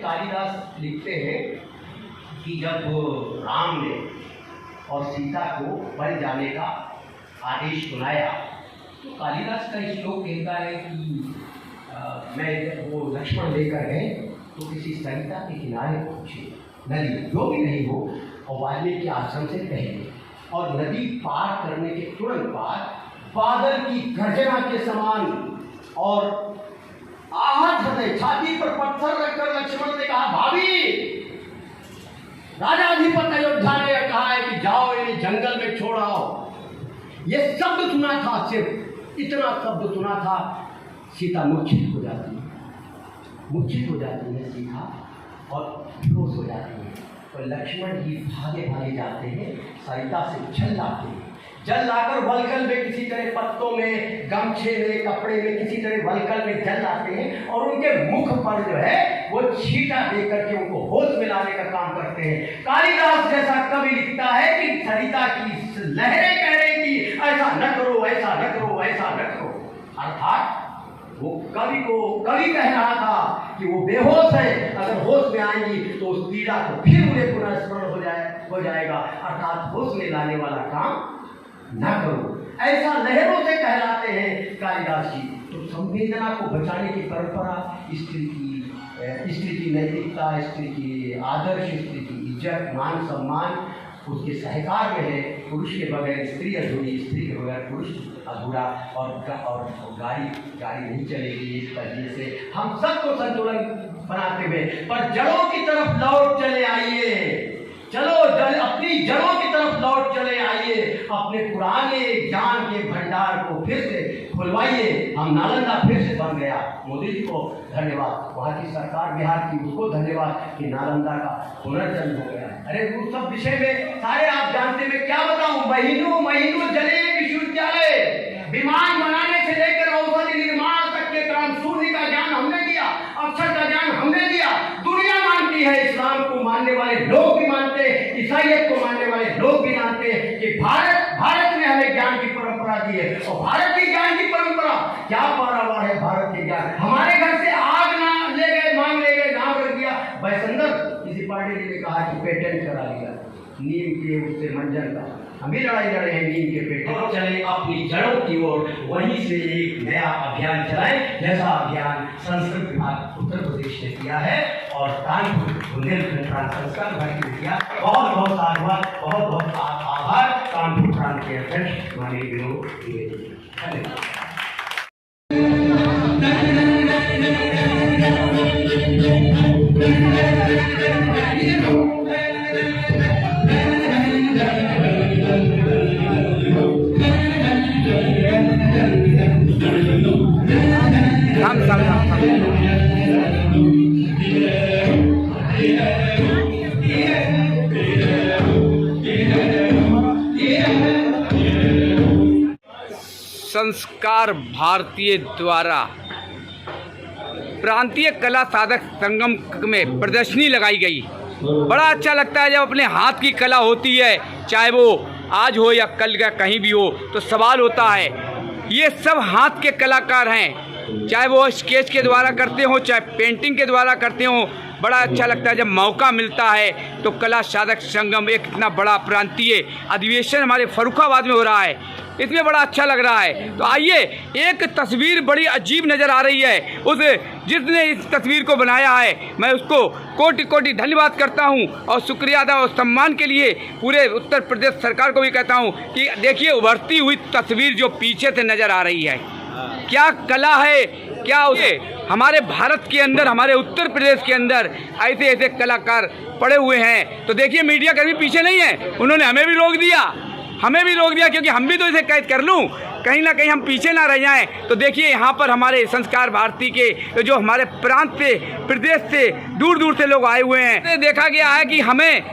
कालिदास लिखते हैं कि जब राम ने और सीता को वन जाने का आदेश सुनाया तो कालिदास का श्लोक कहता है कि मैं वो लक्ष्मण लेकर गए तो किसी सरिता के किनारे पहुँचे, नदी जो भी नहीं हो, और वाल्मीकि आश्रम से पहले, और नदी पार करने के तुरंत बाद बादल की गर्जना के समान और आहट हृदय छाती पर पत्थर रखकर लक्ष्मण ने कहा, भाभी, राजाधिपति अयोध्या ने कहा है कि जाओ इन्हें जंगल में छोड़ आओ। ये शब्द सुना था, सिर्फ इतना शब्द सुना था, सीता मूर्छित हो जाती है सीता और बेहोश हो जाती है। तो लक्ष्मण जी भागे भागे जाते हैं, सरिता से जल लाते हैं, जल लाकर वलकल में किसी तरह पत्तों में, गमछे में, कपड़े में, किसी तरह वलकल में जल लाते हैं और उनके मुख पर जो है वो छींटा दे करके उनको होश में लाने का काम करते हैं। कालिदास जैसा कवि लिखता है कि सरिता की लहरें कह रही थी, ऐसा न करो, ऐसा न करो, ऐसा न करो। अर्थात वो कवि कह रहा था कि वो बेहोश है, अगर होश में आएंगी तो उस पीड़ा को फिर उन्हें पुनः स्मरण हो जाएगा। अर्थात होश में लाने वाला काम न करो, ऐसा लहरों से कहलाते हैं कालिदास जी। तो संवेदना को बचाने की परंपरा, स्त्री की नैतिकता, स्त्री की आदर्श, स्त्री की इज्जत, मान सम्मान उसके सहकार में है। पुरुष के बगैर स्त्री अधूरी, स्त्री के बगैर पुरुष अधूरा, और गाड़ी नहीं चलेगी। इस तरीके से हम सबको संतुलन बनाते हुए पर जड़ों की तरफ लौट चले आइए, चलो अपनी जड़ों की तरफ लौट चले आइए, अपने पुराने ज्ञान के भंडार को फिर से खुलवाइए। हम नालंदा फिर से बन गया, मोदी जी को धन्यवाद, वहाँ की सरकार बिहार की, उसको धन्यवाद कि नालंदा का पुनर्जन्म हो गया। अरे उस सब विषय में सारे आप जानते, मैं क्या बताऊं, महीनों जले विश्वविद्यालय, विमान बनाने से लेकर औषधि निर्माण तक के काम, सूर्य का ज्ञान हमने दिया, अक्षर का ज्ञान हमने दिया। दुनिया मानती है, इस्लाम को मानने वाले लोग भी मानते हैं, ईसाइयत को मानने वाले लोग भी मानते हैं कि भारत ने हमें ज्ञान की परंपरा दी है। और भारत की ज्ञान की परंपरा क्या पारावार है, भारत के ज्ञान। हमारे घर से आग ना ले गए, मांग ले गए, नाम रख दिया। वैसंदर किसी पार्टी ने कहा कि पेटेंट करा लिया नीम के उससे मंजन का, हम भी लड़ाई लड़े हैं नीम के पेटेंट। चले अपनी जड़ों की ओर, वहीं से एक नया अभियान चलाएं, जैसा अभियान संस्कृत विभाग उत्तर प्रदेश ने किया है और कानपुर बुंदेलखंड प्रांत संस्कार विभाग ने किया। बहुत बहुत साधुवाद, बहुत बहुत आभार कानपुर प्रांत के अध्यक्ष माननीय विनोद द्विवेदी। धन्यवाद। संस्कार भारतीय द्वारा प्रांतीय कला साधक संगम में प्रदर्शनी लगाई गई। बड़ा अच्छा लगता है जब अपने हाथ की कला होती है, चाहे वो आज हो या कल का कहीं भी हो, तो सवाल होता है। ये सब हाथ के कलाकार हैं, चाहे वो स्केच के द्वारा करते हो, चाहे पेंटिंग के द्वारा करते हो। बड़ा अच्छा लगता है जब मौका मिलता है तो कला साधक संगम, एक इतना बड़ा प्रांतीय अधिवेशन हमारे फर्रुखाबाद में हो रहा है, इसमें बड़ा अच्छा लग रहा है। तो आइए, एक तस्वीर बड़ी अजीब नज़र आ रही है, उस जिसने इस तस्वीर को बनाया है मैं उसको कोटि कोटि धन्यवाद करता हूं और शुक्रिया अदा और सम्मान के लिए पूरे उत्तर प्रदेश सरकार को भी कहता हूं कि देखिए उभरती हुई तस्वीर जो पीछे से नज़र आ रही है, क्या कला है, क्या उसे हमारे भारत के अंदर, हमारे उत्तर प्रदेश के अंदर ऐसे ऐसे कलाकार पड़े हुए हैं। तो देखिए मीडिया कर्मी पीछे नहीं है, उन्होंने हमें भी रोक दिया क्योंकि हम भी तो इसे कैद कर लूँ, कहीं ना कहीं हम पीछे ना रह जाएं। तो देखिए यहाँ पर हमारे संस्कार भारती के जो हमारे प्रांत से, प्रदेश से, दूर दूर से लोग आए हुए हैं। देखा गया है कि हमें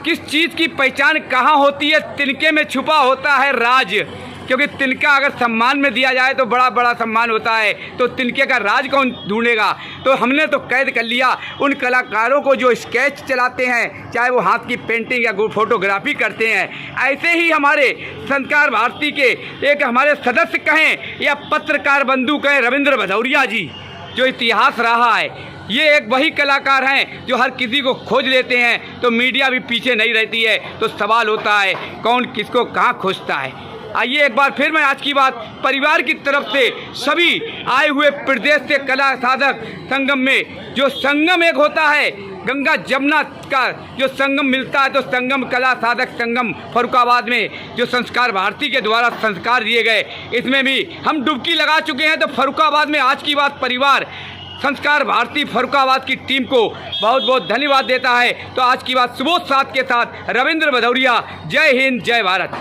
किस चीज़ की पहचान कहाँ होती है, तिनके में छुपा होता है राज। क्योंकि तिनका अगर सम्मान में दिया जाए तो बड़ा बड़ा सम्मान होता है, तो तिनके का राज कौन ढूंढेगा। तो हमने तो कैद कर लिया उन कलाकारों को जो स्केच चलाते हैं, चाहे वो हाथ की पेंटिंग या फोटोग्राफी करते हैं। ऐसे ही हमारे संस्कार भारती के एक हमारे सदस्य कहें या पत्रकार बंधु कहें, रविंद्र भदौरिया जी, जो इतिहास रहा है, ये एक वही कलाकार हैं जो हर किसी को खोज लेते हैं, तो मीडिया भी पीछे नहीं रहती है। तो सवाल होता है कौन किसको कहाँ खोजता है। आइए एक बार फिर मैं आज की बात परिवार की तरफ से सभी आए हुए प्रदेश के कला साधक संगम में, जो संगम एक होता है गंगा जमुना का जो संगम मिलता है, तो संगम कला साधक संगम फर्रुखाबाद में जो संस्कार भारती के द्वारा संस्कार दिए गए, इसमें भी हम डुबकी लगा चुके हैं। तो फर्रुखाबाद में आज की बात परिवार संस्कार भारती फर्रुखाबाद की टीम को बहुत बहुत धन्यवाद देता है। तो आज की बात सुबोध साथ के साथ रविंद्र भदौरिया। जय हिंद, जय भारत।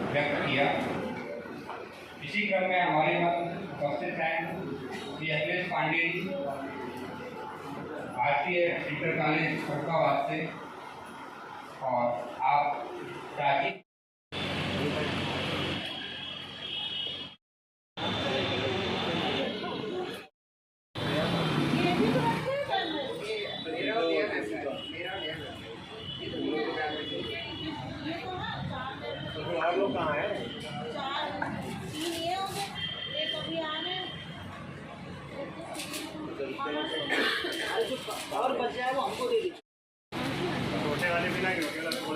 व्यक्त किया। इसी क्रम में हमारे मध्य उपस्थित हैं श्री अखिलेश पांडे जी, भारतीय इंटर कॉलेज फर्रुखाबाद से, और आप राजीव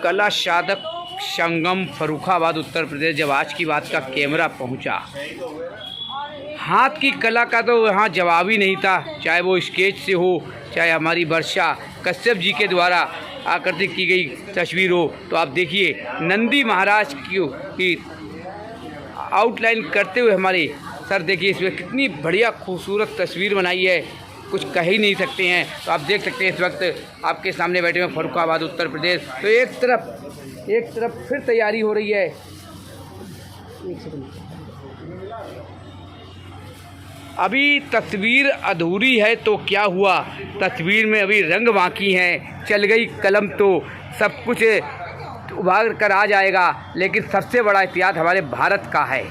कला साधक संगम फर्रुखाबाद उत्तर प्रदेश जब आज की बात का कैमरा पहुंचा, हाथ की कला का तो यहाँ जवाब ही नहीं था। चाहे वो स्केच से हो, चाहे हमारी वर्षा कश्यप जी के द्वारा आकृति की गई तस्वीर हो। तो आप देखिए नंदी महाराज की आउटलाइन करते हुए हमारे सर, देखिए इसमें कितनी बढ़िया खूबसूरत तस्वीर बनाई है, कुछ कह ही नहीं सकते हैं। तो आप देख सकते हैं इस वक्त आपके सामने बैठे हुए फर्रुखाबाद उत्तर प्रदेश। तो एक तरफ फिर तैयारी हो रही है। अभी तस्वीर अधूरी है तो क्या हुआ, तस्वीर में अभी रंग बाकी हैं। चल गई कलम तो सब कुछ उभार कर आ जाएगा, लेकिन सबसे बड़ा इतिहास हमारे भारत का है।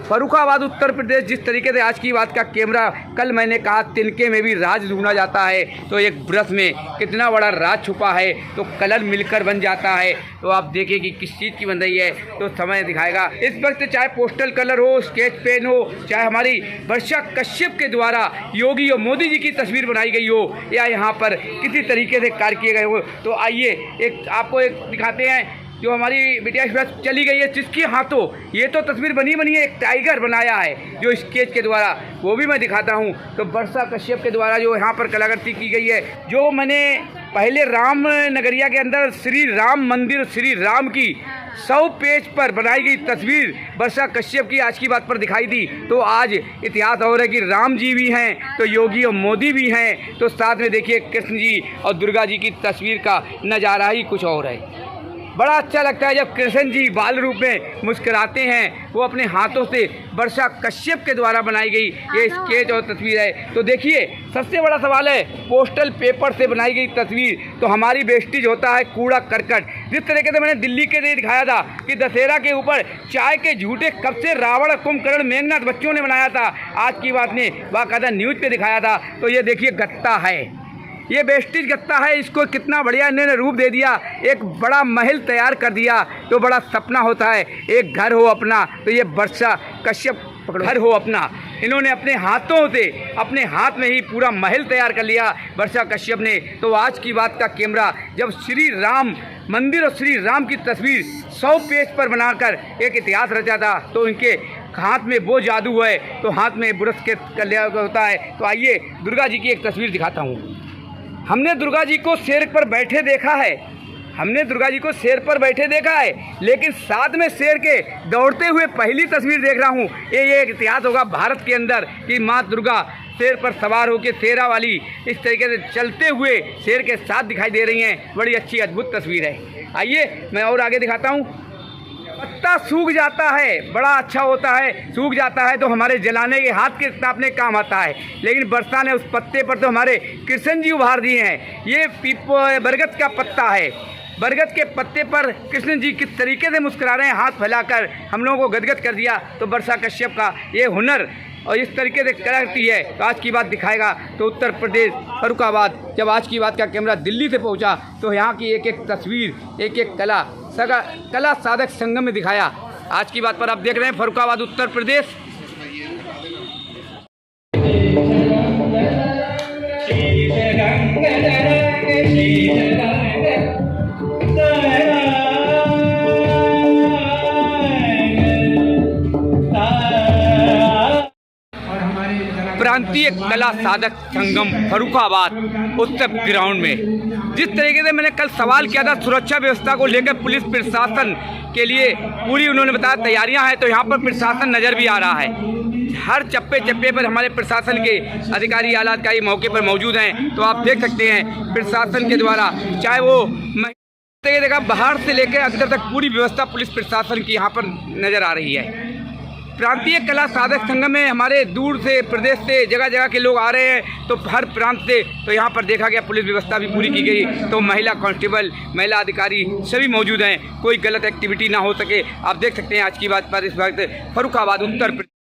फर्रुखाबाद उत्तर प्रदेश जिस तरीके से आज की बात का कैमरा, कल मैंने कहा तिनके में भी राज ढूंढा जाता है, तो एक ब्रश में कितना बड़ा राज छुपा है, तो कलर मिलकर बन जाता है। तो आप देखिए कि किस चीज़ की बन रही है, तो समय दिखाएगा। इस वक्त चाहे पोस्टल कलर हो, स्केच पेन हो, चाहे हमारी वर्षा कश्यप के द्वारा योगी और मोदी जी की तस्वीर बनाई गई हो, या यहाँ पर किसी तरीके से कार्य किए गए हो, तो आइए एक आपको एक दिखाते हैं जो हमारी बिटिया एक्सप्रेस चली गई है, जिसकी हाथों ये तो तस्वीर बनी है, एक टाइगर बनाया है जो स्केच के द्वारा, वो भी मैं दिखाता हूँ। तो वर्षा कश्यप के द्वारा जो यहाँ पर कलाकृति की गई है, जो मैंने पहले राम नगरिया के अंदर श्री राम मंदिर श्री राम की 100 पेज पर बनाई गई तस्वीर वर्षा कश्यप की आज की बात पर दिखाई दी, तो आज इतिहास और है कि राम जी भी हैं, तो योगी और मोदी भी हैं, तो साथ में देखिए कृष्ण जी और दुर्गा जी की तस्वीर का नज़ारा ही कुछ और है। बड़ा अच्छा लगता है जब कृष्ण जी बाल रूप में मुस्कुराते हैं। वो अपने हाथों से वर्षा कश्यप के द्वारा बनाई गई ये स्केच और तस्वीर है। तो देखिए सबसे बड़ा सवाल है, पोस्टल पेपर से बनाई गई तस्वीर, तो हमारी वेस्टेज होता है कूड़ा करकट। जिस तरीके से मैंने दिल्ली के लिए दिखाया था कि दशहरा के ऊपर चाय के झूठे कब से रावण कुंभकर्ण मेघनाथ बच्चों ने बनाया था, आज की बात ने बाकायदा न्यूज़ पे दिखाया था। तो ये देखिए गत्ता है, ये वेस्टेज गत्ता है, इसको कितना बढ़िया इन्होंने रूप दे दिया, एक बड़ा महल तैयार कर दिया। तो बड़ा सपना होता है एक घर हो अपना, तो ये वर्षा कश्यप घर हो अपना, इन्होंने अपने हाथों से अपने हाथ में ही पूरा महल तैयार कर लिया वर्षा कश्यप ने। तो आज की बात का कैमरा जब श्री राम मंदिर और श्री राम की तस्वीर 100 पेज पर बनाकर एक इतिहास रचा था, तो इनके हाथ में वो जादू है, तो हाथ में ब्रश के कल्याण होता है। तो आइए दुर्गा जी की एक तस्वीर दिखाता हूँ। हमने दुर्गा जी को शेर पर बैठे देखा है, लेकिन साथ में शेर के दौड़ते हुए पहली तस्वीर देख रहा हूँ। ये एक इतिहास होगा भारत के अंदर कि माँ दुर्गा शेर पर सवार होकर शेरा वाली इस तरीके से चलते हुए शेर के साथ दिखाई दे रही हैं। बड़ी अच्छी अद्भुत तस्वीर है। आइए मैं और आगे दिखाता हूँ। पत्ता सूख जाता है, बड़ा अच्छा होता है, सूख जाता है तो हमारे जलाने के हाथ के तापने काम आता है, लेकिन वर्षा ने उस पत्ते पर तो हमारे कृष्ण जी उभार दिए हैं। ये बरगद का पत्ता है, बरगद के पत्ते पर कृष्ण जी किस तरीके से मुस्कुरा रहे हैं, हाथ फैलाकर हम लोगों को गदगद कर दिया। तो वर्षा कश्यप का ये हुनर और इस तरीके से करती है। तो आज की बात दिखाएगा तो उत्तर प्रदेश फर्रुखाबाद, जब आज की बात का कैमरा दिल्ली से पहुंचा तो यहाँ की एक एक तस्वीर, एक एक कला साधक संगम में दिखाया। आज की बात पर आप देख रहे हैं फर्रुखाबाद उत्तर प्रदेश। प्रांतीय कला साधक संगम फर्रुखाबाद उत्सव ग्राउंड में जिस तरीके से मैंने कल सवाल किया था सुरक्षा व्यवस्था को लेकर पुलिस प्रशासन के लिए पूरी उन्होंने बताया तैयारियां हैं, तो यहाँ पर प्रशासन नज़र भी आ रहा है। हर चप्पे चप्पे पर हमारे प्रशासन के अधिकारी आला अधिकारी मौके पर मौजूद हैं। तो आप देख सकते हैं प्रशासन के द्वारा, चाहे वो देखा बाहर से लेकर अंदर तक पूरी व्यवस्था पुलिस प्रशासन की यहाँ पर नज़र आ रही है। प्रांतीय कला साधक संगम में हमारे दूर से प्रदेश से जगह जगह के लोग आ रहे हैं, तो हर प्रांत से, तो यहाँ पर देखा गया पुलिस व्यवस्था भी पूरी की गई। तो महिला कांस्टेबल, महिला अधिकारी सभी मौजूद हैं, कोई गलत एक्टिविटी ना हो सके। आप देख सकते हैं आज की बात पर इस वक्त फर्रुखाबाद उत्तर प्रदेश